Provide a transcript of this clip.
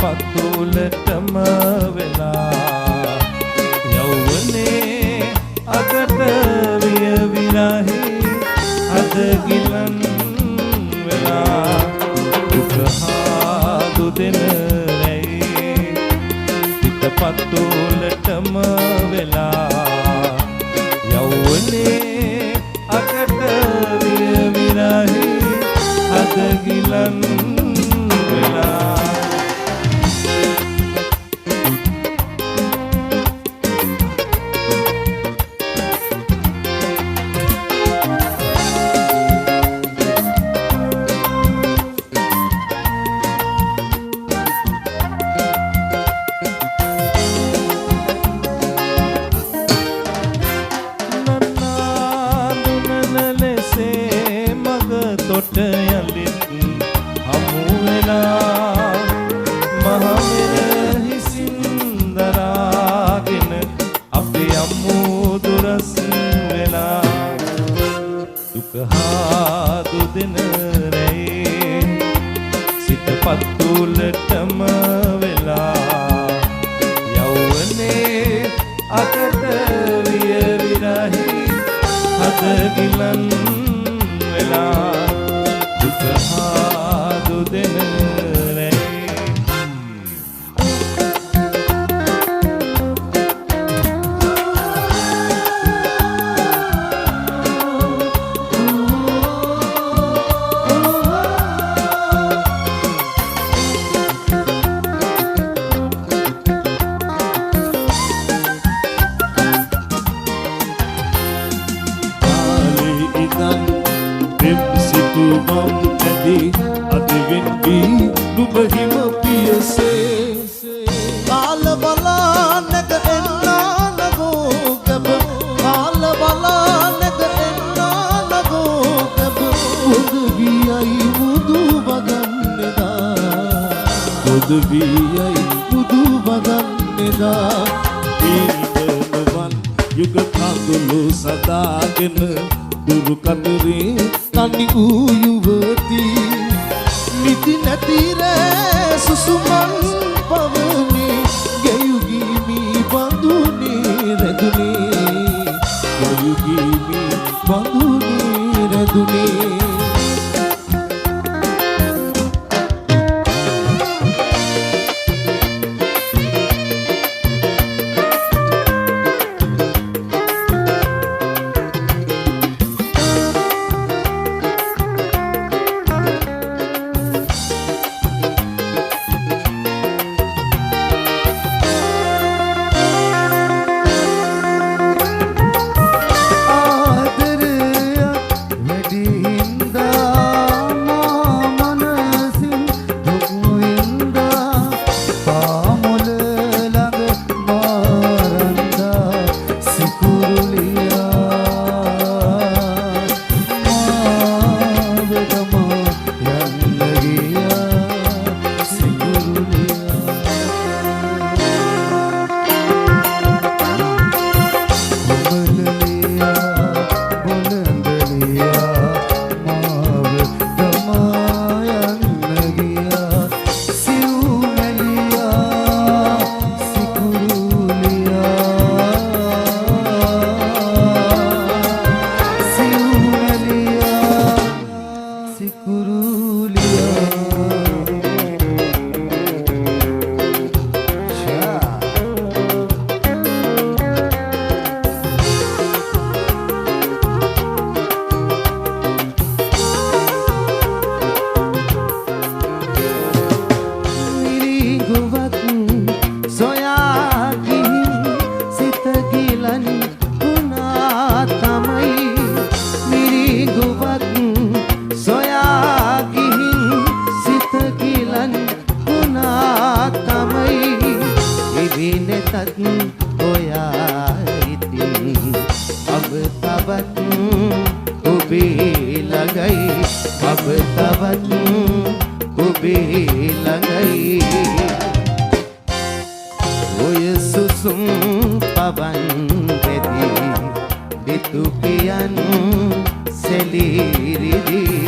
පතුලටම වෙලා යෞවනේ අගට විය විරහි අද ගිලන් වෙලා දුක හා දුදෙන රැයි හිත පතුලටම වෙලා යෞවනේ අගට විය විරහි අද ගිලන් වෙලා තොට යලිත් හමු වෙලා මහමෙර හිසින් දරාගෙන අපි යමු දුරස් වෙලා දුක හා දුදෙන රැයි සිත පතුලටම වෙලා යෞවනේ අකට විය විරහි අද ගිලන් වෙලා දුක හා දුදෙන නුබහිම පියසේ කාල බලා නැග එන්නා නගෝ කැබ කාල බලා නැග එන්නා නගෝ කැබ බුදු වියයි මුදු වගන්නේදා බුදු වියයි මුදු වගන්නේදා පීඩනවන් යුග කඳුළු සදාගෙන දුරු කතරේ තනි වූ යුවතී නිති නැතිරේ සුසුමන් පවනේ ගයුගීමි බඳුනේ රැඳුනේ ගයුගීමි බඳුනේ රැඳුනේ Itu pian seliridi